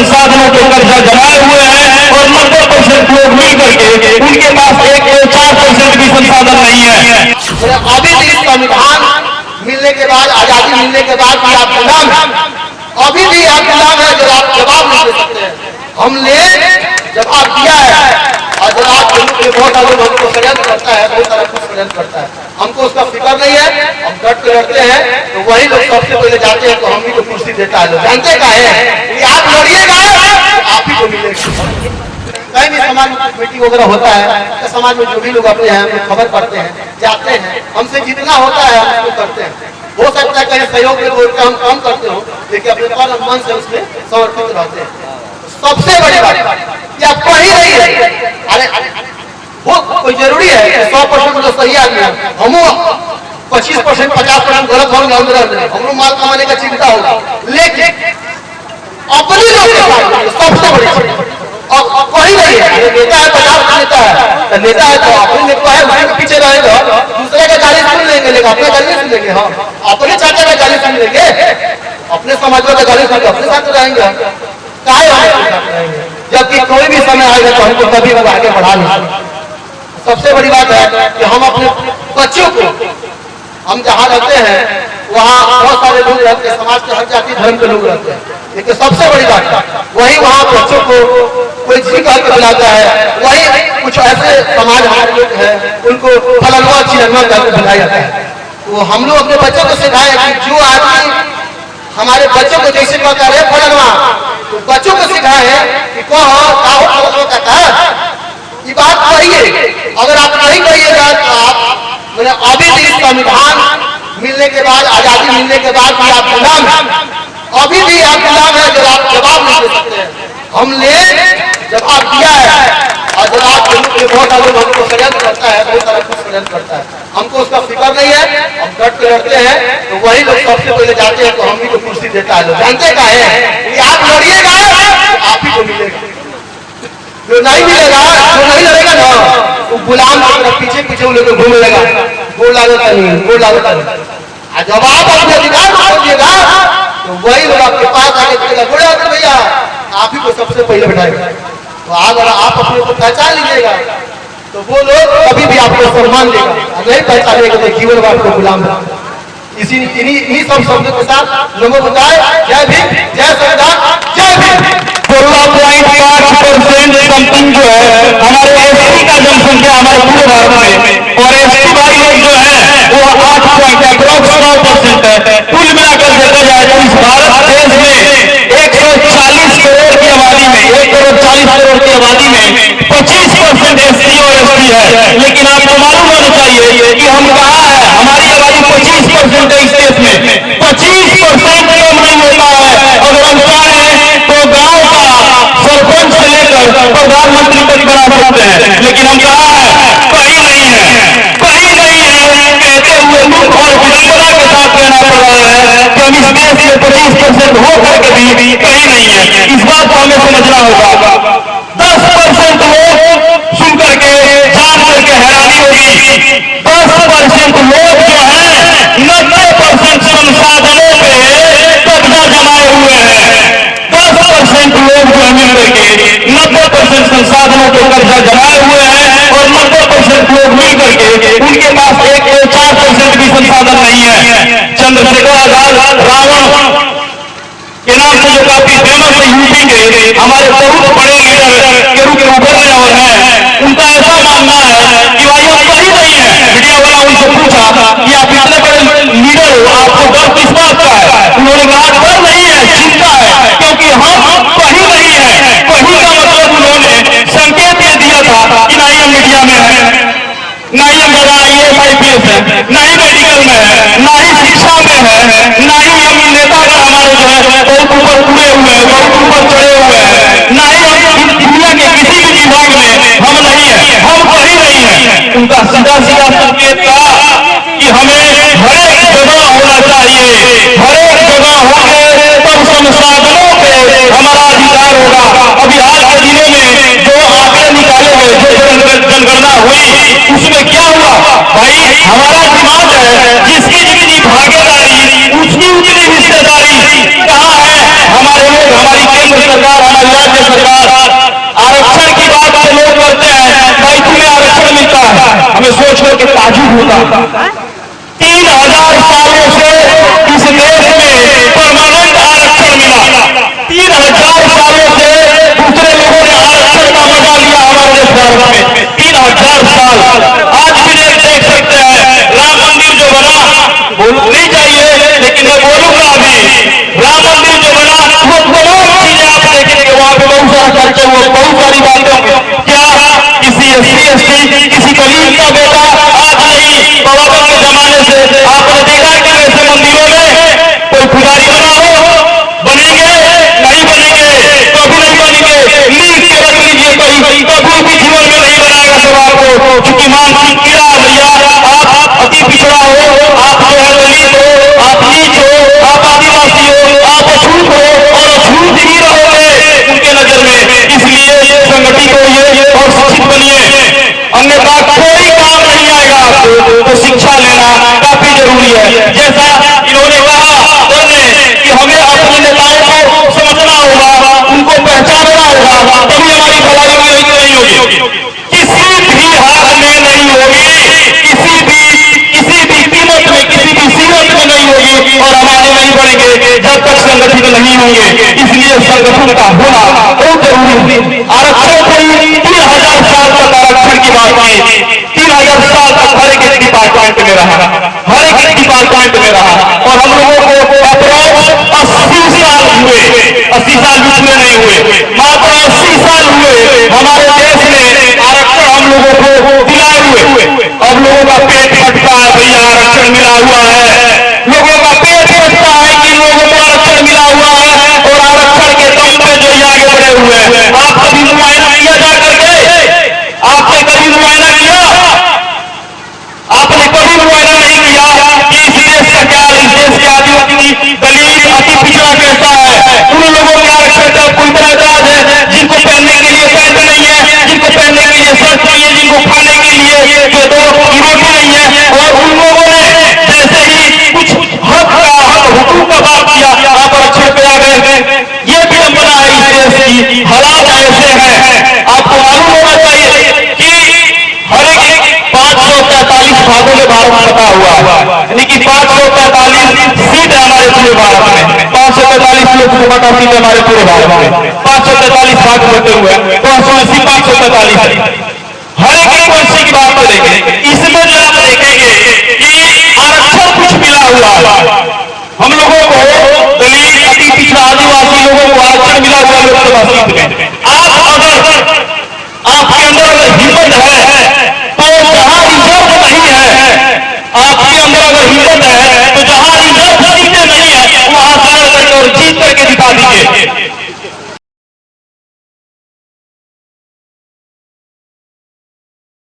संसाधनों के कर्जा जमाए हुए हैं और 90% लोग मिल करके उनके पास 4% भी संसाधन नहीं है। अभी भी संविधान मिलने के बाद, आजादी मिलने के बाद भी आप गुलाम हैं, अभी भी आप गुलाम है। जब आप जवाब नहीं दे सकते हैं, हमने जवाब दिया है और जवाब देने के लिए बहुत सारे लोगों को षड्यंत्र करता है, बहुत सारा कुछ षड्यंत्र करता है। हमको उसका फिक्र नहीं है, हम डट के लड़ते हैं। तो वही लोग सबसे पहले जाते हैं तो हम ही को कुर्सी देता है। लोग जानते का है कि आप लड़िएगा आप ही को मिलेगा। कहीं भी समाज में मीटिंग वगैरह होता है तो समाज में जो भी लोग अपने हैं खबर पढ़ते हैं, जाते हैं, हमसे जितना होता है हम उसको करते हैं। हो सकता है कहीं सहयोग के तौर पर हम काम करते हो, लेकिन अपने तन मन से उसमें समर्पित रहते हैं। सबसे बड़ी बात कि आप कहीं नहीं है, अरे वो कोई जरूरी है कि 100% जो सही आदमी है, हम 25% 50% गलत होंगे, हम लोग माल कमाने का चिंता होगा, लेकिन अपनी लोग सबसे बड़ी चीज और कहीं नहीं है। नेता है 50 नेता है तो नेता है तो अपने नेता है उसके पीछे रहेगा, दूसरे का गाली सुन लेंगे लेकिन अपने गाली सुन लेंगे। हाँ, अपने चाचा का गाली सुन लेंगे, अपने समाज का गाली सुन अपने साथ रहेंगे, जबकि कोई भी समय आएगा तो हमको कभी भी आगे बढ़ा नहीं। सबसे बड़ी बात है कि हम अपने बच्चों को, हम जहाँ रहते हैं वहाँ बहुत सारे लोग रहते हैं, समाज के हर जाति धर्म के लोग रहते हैं, लेकिन सबसे बड़ी बात वही वहाँ बच्चों को कोई जी कह के बुलाता है, वही कुछ ऐसे समाज हमारे लोग हैं उनको फलनवा चिरनवा कह के बुलाया जाता है। तो हम लोग अपने बच्चों को सिखाए कि जो आदमी हमारे बच्चों को जैसे कहता है फलनवा, तो बच्चों को सिखाए कि कहो कहता है ये बात कहिए। अगर आप नहीं कहिएगा तो आप मैंने अभी भी संविधान मिलने के बाद, आजादी मिलने के बाद भी आप गुलाम हैं, अभी भी आप गुलाम है। जब आप जवाब नहीं दे सकते हैं, हमने जवाब दिया है और जवाब देने के लिए बहुत सारे लोगों को षड्यंत्र करता है, बहुत सारा कुछ षड्यंत्र करता है। हमको उसका फिक्र नहीं है, हम डट के लड़ते हैं। तो वही लोग सबसे पहले जाते हैं तो हम ही को कुर्सी देता है। लोग जानते का है कि आप लड़िएगा आप ही को मिलेगा, जो नहीं मिलेगा, जो नहीं लड़ेगा ना वो गुलाम पीछे पीछे वो लोग घूमने लगा, गोड़ लागता नहीं, गोड़ लागता नहीं। जब आप अपने अधिकार को खोजिएगा तो वही लोग आपके पास आके कहेगा गोड़ आते भैया, आप ही को सबसे पहले बैठाएगा। तो अगर आप अपने को पहचान लीजिएगा तो वो लोग कभी भी आपको सम्मान देगा, नहीं पहचानेगा तो जीवन में आपको गुलाम है। इन्हीं सब शब्दों के साथ नमो बुद्धाय, जय भीम, जय संविधान, जय भीम। 16.5% समथिंग जो है हमारे एसटी का जनसंख्या हमारे पूरे भारत में, और एसटी भाई लोग जो है वो 8.9% है। कुल मिलाकर देखा जाए तो इस भारत देश में 140 करोड़ की आबादी में 140 करोड़ की आबादी में 25% एसटी और एसटी है। लेकिन आपको मालूम होना चाहिए कि हम कहाँ है, हमारी आबादी 25% है इस देश में, 25% कम नहीं होता है। अगर हम चाहें तो गांव का सरपंच से लेकर प्रधानमंत्री तक बना सकते हैं, लेकिन हम कहाँ है, कहीं नहीं है, कहीं नहीं है। कहते हुए दुख और विडंबना के साथ कहना पड़ रहा है कि हम इस देश में 25% हो करके भी कहीं नहीं है। इस बात को हमें समझना होगा। 10% लोग सुन करके जान करके हैरानी होगी, 10% लोग जो है 90% संसाधनों पे कब्जा जमाए हुए हैं। 10% लोग जो मिल करके 90% संसाधनों के कर्जा जमाए हुए हैं और 90% लोग मिल करके उनके पास 4% भी संसाधन नहीं है। चंद्रशेखर आजाद रावण के नाम से जो काफी फेमस है यूपी के, हमारे बहुत बड़े लीडर के रूप में उभर रहे और हैं, उनका ऐसा मानना है कि भाइयों कहीं नहीं है। मीडिया वाला उनसे पूछा कि आप इतने बड़े लीडर हो, आपको डर किस बात का है? उन्होंने कहा डर नहीं है, चिंता है, क्योंकि हम कहीं नहीं है। कहीं का मतलब उन्होंने संकेत दे दिया था कि ना ही हम मीडिया में है, ना ही हम IAS IPS है, ना ही मेडिकल में है, ना ही शिक्षा में है, ना ही हम नेता का हमारे जो है बहुत ऊपर उड़े हुए हैं, बहुत ऊपर चढ़े हुए हैं, ना ही हम दुनिया के किसी भी विभाग में हम नहीं है, हम कहीं नहीं है। उनका सीधा सीधा संकेत था कि हमें हर एक जगह होना चाहिए, सोच करके ताजुब होता। 3000 सालों से इस देश में परमानेंट आरक्षण मिला। 3000 सालों से दूसरे लोगों ने आरक्षण का मजा लिया हमारे देश भारत में। 3000 साल आज भी देख सकते हैं राम मंदिर जो बना, नहीं चाहिए लेकिन मैं बोलूंगा अभी, राम मंदिर जो बना वो तमाम चीजें आप देखेंगे वहां पे बहुत सारा खर्चे हुए, बहुत सारी बातें। क्या किसी SC/ST किसी गरीब का बेटा आज नहीं, बाबा के जमाने से आपने देखा कि ऐसे मंदिरों में कोई पुजारी बना हो, बनेंगे नहीं बनेंगे, कभी नहीं बनेंगे, लिख के रख लीजिए, कभी भी जीवन में नहीं बनाएगा सब आपको, क्योंकि मानसिक कीड़ा भैया, आप अति पिछड़ा हो, आप जो है दलित हो, आप नीच हो, आप आदिवासी हो, आप अछूत हो और अछूत ही रहोगे उनके नजर में। इसलिए संगठित होइए और शिक्षित बनिए, अन्यथा कोई काम नहीं आएगा आपको। तो शिक्षा लेना काफी जरूरी है। जैसा इन्होंने कहा कि हमें अपने नेताओं को समझना होगा, उनको पहचानना होगा, तभी हमारी भलाई नहीं होगी। किसी भी हाल में नहीं होगी, किसी भी कीमत में, किसी भी सीमत में नहीं होगी और हम आगे नहीं बढ़ेंगे जब तक संगठित नहीं होंगे। इसलिए संगठन का होना बहुत जरूरी है। आरक्षण कोई 3000 साल तक आरक्षण की बात नहीं, 3000 साल तक हर एक डिपार्टमेंट में रहा, हर एक डिपार्टमेंट में रहा और हम लोगों को अप्रोक्स 80 साल हुए, 80 साल भी पूरे नहीं हुए, मात्र 80 साल हुए हमारे देश में आरक्षण हम लोगों को दिलाए हुए। अब लोगों का पेट फटता है भैया आरक्षण मिला हुआ है, लोगों का पेट फटता है कि लोगों को आरक्षण मिला हुआ है और आरक्षण के दम पे जो ये आगे बढ़े हुए हैं। आप कभी मुआयना किया जा करके, आपने कभी मुआयना किया, आपने कभी मुआयना नहीं किया कि इस देश का क्या, इस देश के आदिवासी दलित अति पिछड़ा कैसा है, उन लोगों के आरक्षण का कोई एतराज है जिनको पहनने के लिए पैंट नहीं है, जिनको पहनने के लिए शर्ट नहीं है, जिनको खाने के लिए जो 2 रोटी नहीं है, और उन लोगों ने जैसे ही कुछ हक हुकूक का बात किया आप आरक्षण पे आ गए। ये विडंबना है इस देश की। हालात ऐसे हैं, आपको मालूम होना चाहिए कि हर एक 543 भागों में भारत बटा हुआ है, यानी कि 543 सीट है हमारे पूरे भारत में, 543 लोकसभा का सीट हमारे पूरे भारत में, 543 भाग बटे हुए हैं, 580 543 हर एक वर्षी की बात करेंगे। इसमें जो आप देखेंगे कि आरक्षण कुछ मिला हुआ है, हम लोगों को दलित अति पिछड़ा आदिवासी लोगों को आरक्षण मिला हुआ लोकसभा सीट में। आप अगर आपके अंदर अगर हिम्मत है तो जहां रिजर्व नहीं है, आपके अंदर अगर हिम्मत है तो जहां रिजर्व सीटें नहीं है वहां से लड़ करके और जीत करके दिखा दीजिए।